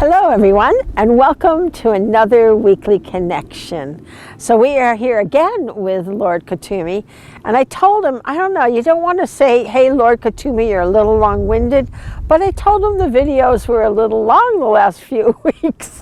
Hello everyone, and welcome to another weekly connection. So we are here again with Lord Kuthumi, and I told him, I don't know, you don't want to say, hey Lord Kuthumi, you're a little long-winded, but I told him the videos were a little long the last few weeks.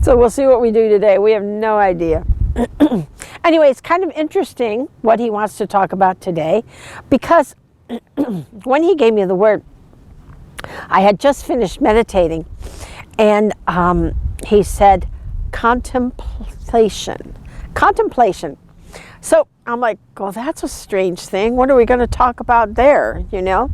So we'll see what we do today. We have no idea. Anyway, it's kind of interesting what he wants to talk about today, because when he gave me the word, I had just finished meditating, and he said, contemplation. So I'm like, well, that's a strange thing. What are we going to talk about there, you know?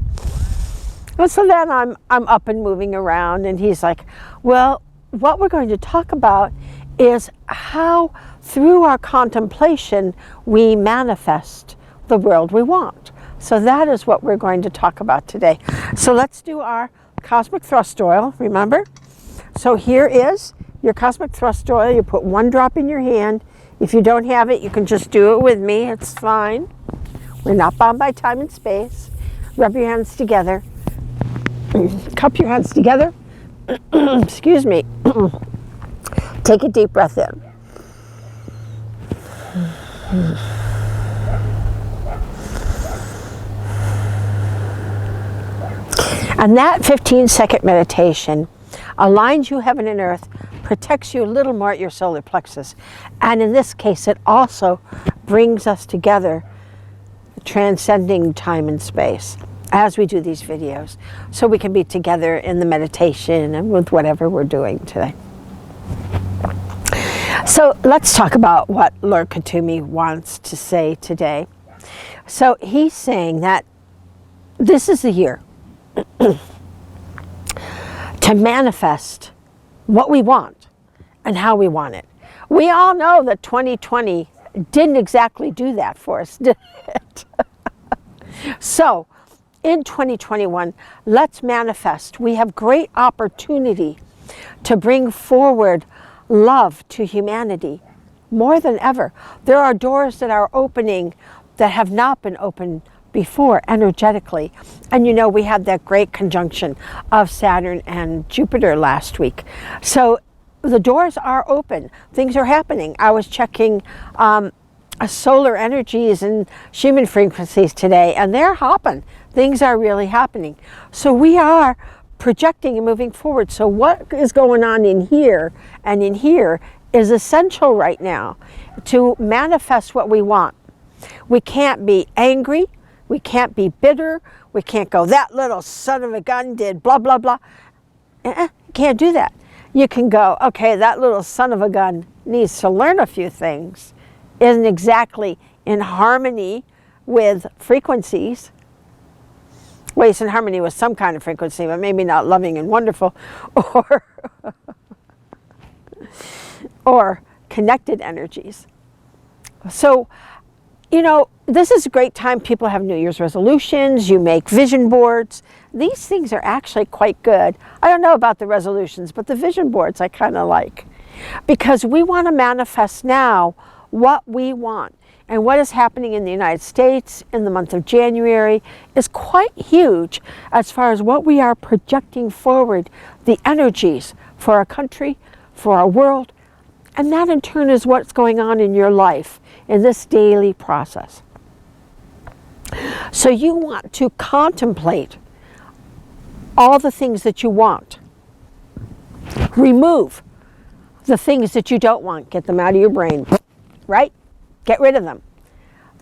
And so then I'm up and moving around, and he's like, well, what we're going to talk about is how through our contemplation we manifest the world we want. So that is what we're going to talk about today. So let's do our cosmic thrust oil, remember? So here is your cosmic thrust oil. You put one drop in your hand. If you don't have it, you can just do it with me. It's fine. We're not bound by time and space. Rub your hands together. Cup your hands together. Excuse me. Take a deep breath in. And that 15-second meditation aligns you heaven and earth, protects you a little more at your solar plexus. And in this case, it also brings us together, transcending time and space as we do these videos, so we can be together in the meditation and with whatever we're doing today. So let's talk about what Lord Kuthumi wants to say today. So he's saying that this is the year to manifest what we want and how we want it. We all know that 2020 didn't exactly do that for us, did it? So in 2021, let's manifest. We have great opportunity to bring forward love to humanity more than ever. There are doors that are opening that have not been opened before energetically. And you know, we had that great conjunction of Saturn and Jupiter last week. So the doors are open. Things are happening. I was checking solar energies and Schumann frequencies today, and they're hopping. Things are really happening. So we are projecting and moving forward. So what is going on in here and in here is essential right now to manifest what we want. We can't be angry. We can't be bitter. We can't go, that little son of a gun did blah, blah, blah. You can't do that. You can go, okay, that little son of a gun needs to learn a few things. Isn't exactly in harmony with frequencies. Well, it's in harmony with some kind of frequency, but maybe not loving and wonderful, or connected energies. So, you know, this is a great time. People have New Year's resolutions. You make vision boards. These things are actually quite good. I don't know about the resolutions, but the vision boards I kind of like, because we want to manifest now what we want. And what is happening in the United States in the month of January is quite huge as far as what we are projecting forward, the energies for our country, for our world, and that in turn is what's going on in your life in this daily process. So you want to contemplate all the things that you want. Remove the things that you don't want. Get them out of your brain, right? Get rid of them.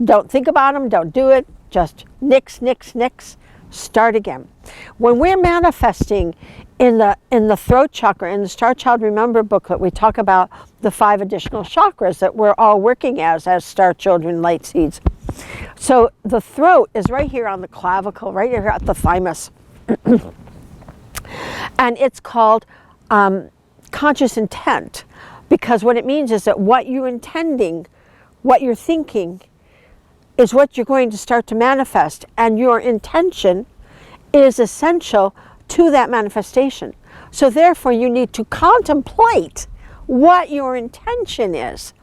Don't think about them. Don't do it. Just nix, nix, nix. Start again. When we're manifesting in the throat chakra, in the Star Child Remember booklet, we talk about the 5 additional chakras that we're all working as star children, light seeds. So the throat is right here on the clavicle, right here at the thymus. And it's called conscious intent, because what it means is that what you're intending, what you're thinking, is what you're going to start to manifest, and your intention is essential to that manifestation. So therefore you need to contemplate what your intention is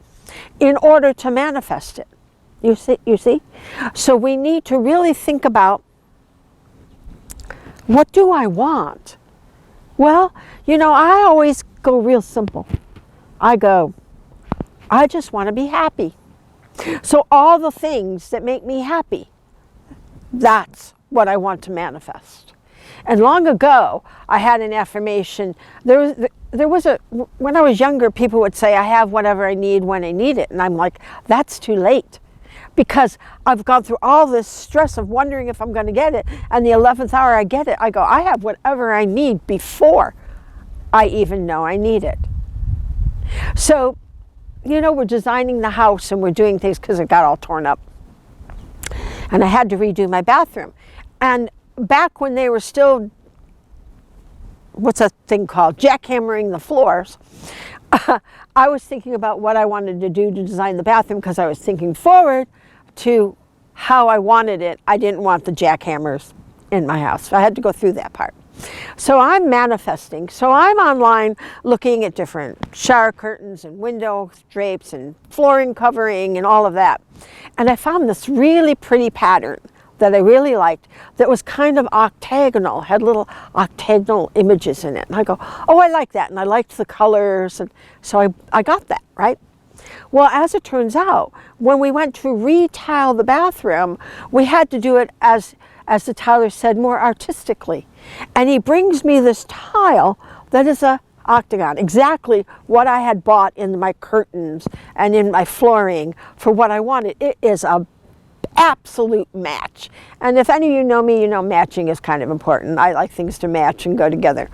in order to manifest it. You see? So we need to really think about, what do I want? Well, I always go real simple. I just want to be happy. So all the things that make me happy, that's what I want to manifest. And long ago, I had an affirmation. When I was younger, people would say, I have whatever I need when I need it. And I'm like, that's too late. Because I've gone through all this stress of wondering if I'm going to get it. And the 11th hour I get it, I go, I have whatever I need before I even know I need it. So, we're designing the house and we're doing things because it got all torn up. And I had to redo my bathroom. And back when they were still, what's that thing called? Jackhammering the floors. I was thinking about what I wanted to do to design the bathroom because I was thinking forward to how I wanted it. I didn't want the jackhammers in my house. So I had to go through that part. So I'm manifesting. So I'm online looking at different shower curtains and window drapes and flooring covering and all of that. And I found this really pretty pattern that I really liked that was kind of octagonal, had little octagonal images in it. And I go, oh, I like that. And I liked the colors. And so I got that, right? Well, as it turns out, when we went to retile the bathroom, we had to do it, as the tiler said, more artistically. And he brings me this tile that is a octagon, exactly what I had bought in my curtains and in my flooring for what I wanted. It is a absolute match. And if any of you know me, you know matching is kind of important. I like things to match and go together.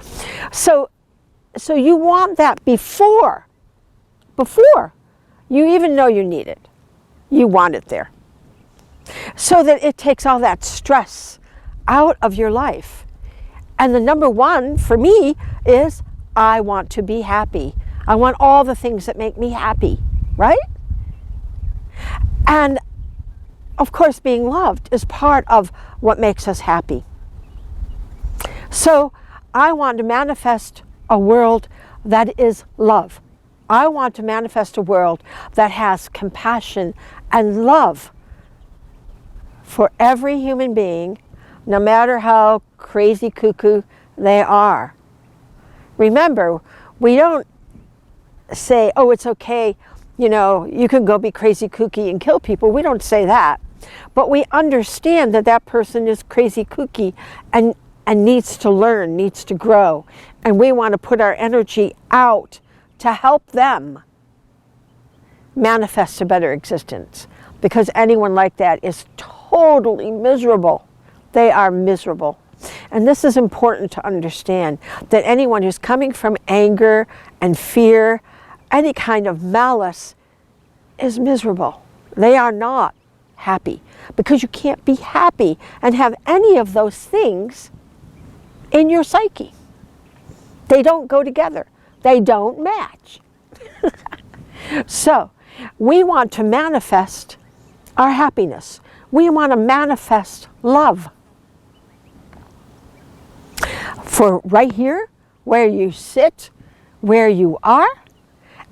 So you want that before you even know you need it. You want it there. So that it takes all that stress out of your life. And the number one for me is I want to be happy. I want all the things that make me happy, right? And of course, being loved is part of what makes us happy. So I want to manifest a world that is love. I want to manifest a world that has compassion and love for every human being, no matter how crazy cuckoo they are. Remember, we don't say, oh, it's okay, you can go be crazy kooky and kill people. We don't say that. But we understand that that person is crazy kooky and needs to learn, needs to grow. And we want to put our energy out to help them manifest a better existence. Because anyone like that is totally miserable. They are miserable. And this is important to understand, that anyone who's coming from anger and fear, any kind of malice, is miserable. They are not happy, because you can't be happy and have any of those things in your psyche. They don't go together. They don't match. So we want to manifest our happiness. We want to manifest love. For right here, where you sit, where you are,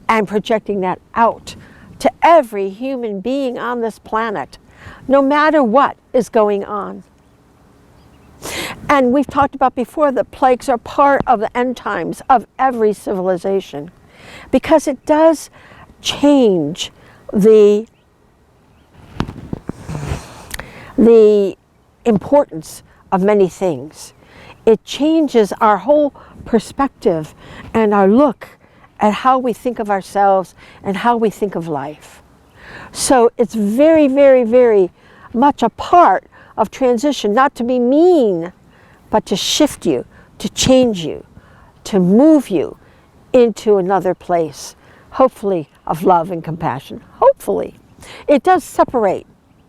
and projecting that out to every human being on this planet, no matter what is going on. And we've talked about before that plagues are part of the end times of every civilization, because it does change the importance of many things. It changes our whole perspective and our look at how we think of ourselves and how we think of life. So it's very, very, very much a part of transition, not to be mean, but to shift you, to change you, to move you into another place, hopefully of love and compassion. Hopefully. It does separate,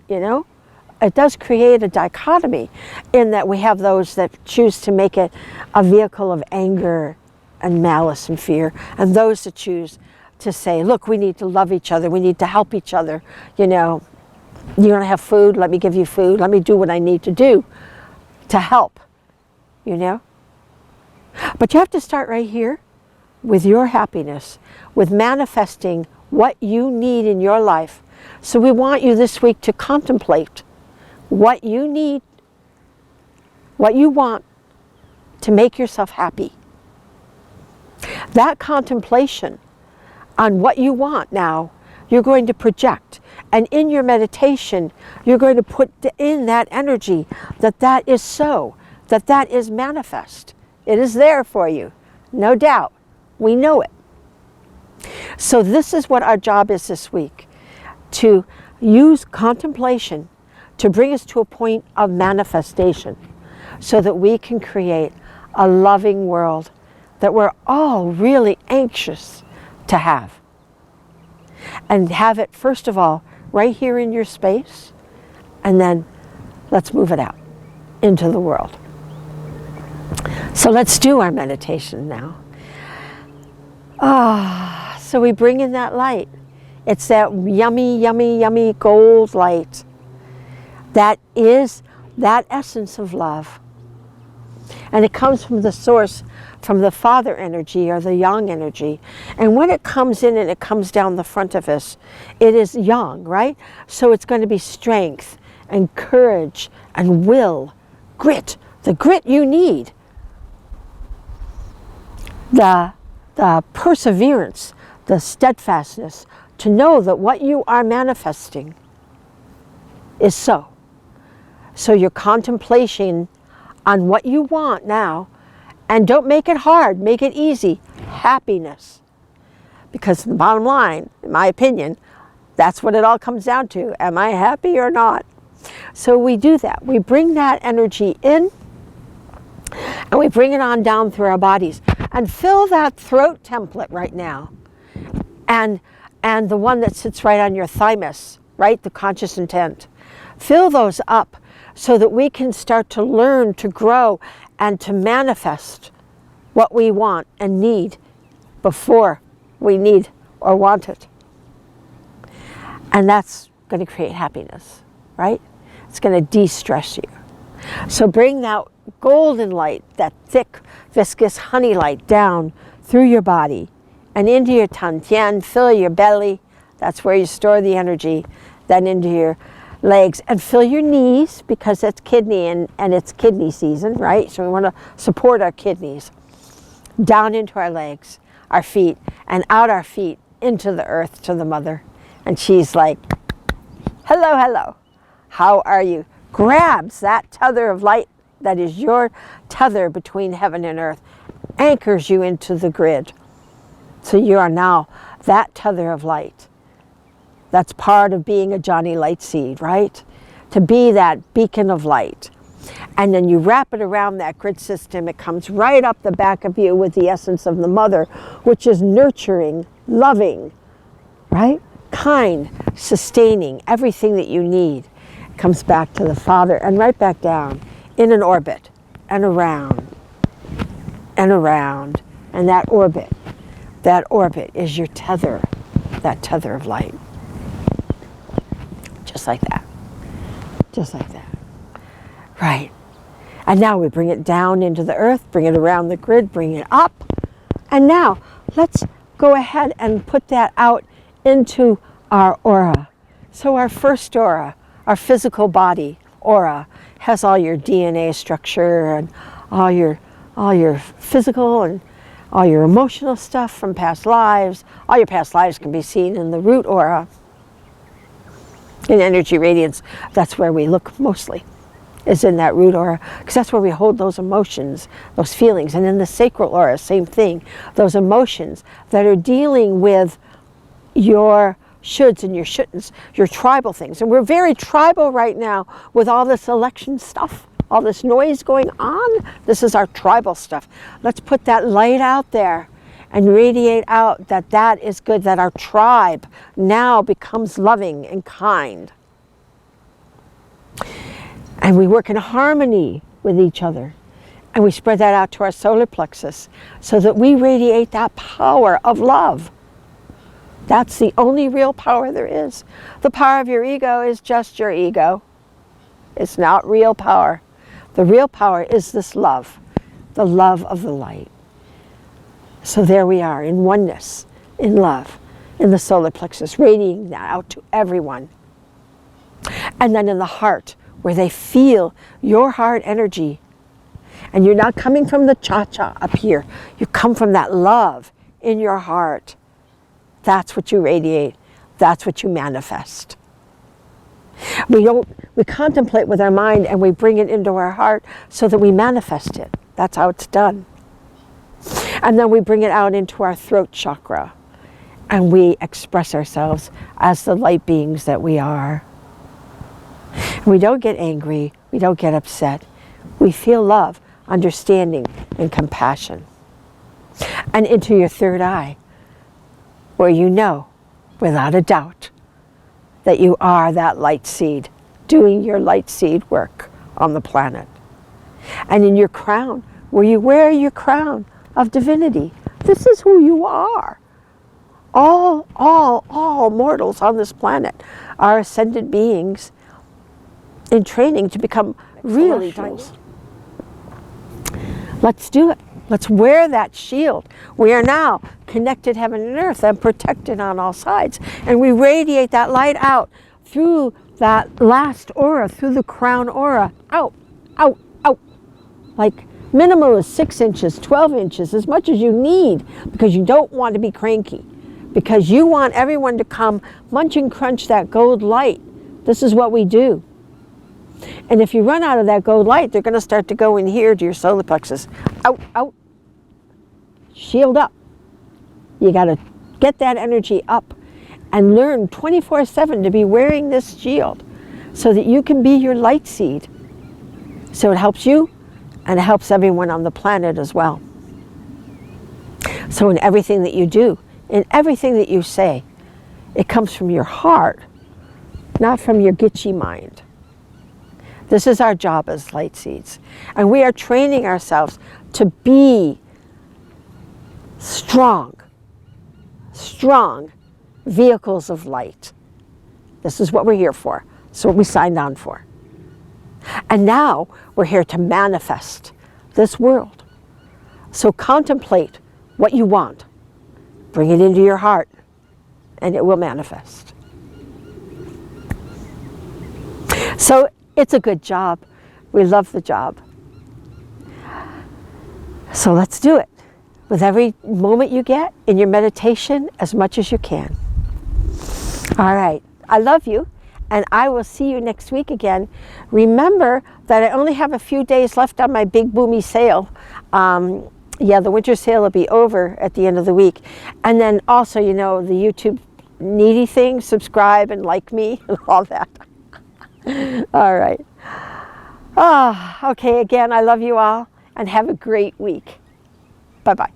It does create a dichotomy in that we have those that choose to make it a vehicle of anger and malice and fear, and those that choose to say, look, we need to love each other, we need to help each other, you don't have food, let me give you food, let me do what I need to do to help, But you have to start right here with your happiness, with manifesting what you need in your life. So we want you this week to contemplate what you need, what you want to make yourself happy. That contemplation on what you want now, you're going to project. And in your meditation, you're going to put in that energy that that is so, that that is manifest. It is there for you, no doubt. We know it. So this is what our job is this week, to use contemplation to bring us to a point of manifestation so that we can create a loving world that we're all really anxious to have. And have it, first of all, right here in your space, and then let's move it out into the world. So let's do our meditation now. So we bring in that light. It's that yummy, yummy, yummy gold light. That is that essence of love. And it comes from the source, from the father energy or the yang energy. And when it comes in and it comes down the front of us, it is yang, right? So it's going to be strength and courage and will, grit, the grit you need. The perseverance, the steadfastness to know that what you are manifesting is so. So your contemplation on what you want now, and don't make it hard, make it easy, happiness. Because the bottom line, in my opinion, that's what it all comes down to. Am I happy or not? So we do that. We bring that energy in, and we bring it on down through our bodies. And fill that throat template right now. And the one that sits right on your thymus, right? The conscious intent. Fill those up so that we can start to learn to grow and to manifest what we want and need before we need or want it. And that's going to create happiness, right? It's going to de-stress you. So bring that golden light, that thick, viscous honey light down through your body and into your tantian, fill your belly, that's where you store the energy, then into your legs, and fill your knees because it's kidney and it's kidney season, right? So we want to support our kidneys. Down into our legs, our feet, and out our feet into the earth to the mother. And she's like, hello, hello, how are you? Grabs that tether of light that is your tether between heaven and earth, anchors you into the grid. So you are now that tether of light. That's part of being a Johnny Lightseed, right? To be that beacon of light. And then you wrap it around that grid system. It comes right up the back of you with the essence of the mother, which is nurturing, loving, right? Kind, sustaining, everything that you need. It comes back to the father and right back down in an orbit and around and around. And that orbit is your tether, that tether of light. Just like that. Just like that. Right. And now we bring it down into the earth, bring it around the grid, bring it up. And now let's go ahead and put that out into our aura. So our first aura, our physical body aura, has all your DNA structure and all your physical and all your emotional stuff from past lives. All your past lives can be seen in the root aura. In energy radiance, that's where we look mostly, is in that root aura, because that's where we hold those emotions, those feelings. And in the sacral aura, same thing, those emotions that are dealing with your shoulds and your shouldn'ts, your tribal things. And we're very tribal right now with all this election stuff, all this noise going on. This is our tribal stuff. Let's put that light out there and radiate out that that is good, that our tribe now becomes loving and kind. And we work in harmony with each other. And we spread that out to our solar plexus so that we radiate that power of love. That's the only real power there is. The power of your ego is just your ego. It's not real power. The real power is this love, the love of the light. So there we are in oneness, in love, in the solar plexus, radiating that out to everyone. And then in the heart, where they feel your heart energy, And you're not coming from the cha-cha up here. You come from that love in your heart. That's what you radiate. That's what you manifest. We contemplate with our mind and we bring it into our heart so that we manifest it. That's how it's done. And then we bring it out into our throat chakra and we express ourselves as the light beings that we are. We don't get angry. We don't get upset. We feel love, understanding, and compassion. And into your third eye, where you know, without a doubt, that you are that light seed, doing your light seed work on the planet. And in your crown, where you wear your crown of divinity, this is who you are. All mortals on this planet are ascended beings in training to become really nice. Let's do it. Let's wear that shield. We are now connected heaven and earth and protected on all sides. And we radiate that light out through that last aura, through the crown aura, out, out, out. Like minimal is 6 inches, 12 inches, as much as you need, because you don't want to be cranky. Because you want everyone to come munch and crunch that gold light. This is what we do. And if you run out of that gold light, they're going to start to go in here to your solar plexus. Out, out. Shield up. You got to get that energy up and learn 24/7 to be wearing this shield so that you can be your light seed. So it helps you and it helps everyone on the planet as well. So in everything that you do, in everything that you say, it comes from your heart, not from your gitchy mind. This is our job as light seeds. And we are training ourselves to be strong vehicles of light. This is what we're here for. This is what we signed on for. And now we're here to manifest this world. So contemplate what you want. Bring it into your heart and it will manifest. So it's a good job. We love the job. So let's do it. With every moment you get in your meditation, as much as you can. All right. I love you, and I will see you next week again. Remember that I only have a few days left on my big boomy sale. Yeah, the winter sale will be over at the end of the week. And then also, you know, the YouTube needy thing, subscribe and like me and all that. All right. Okay, again, I love you all, and have a great week. Bye-bye.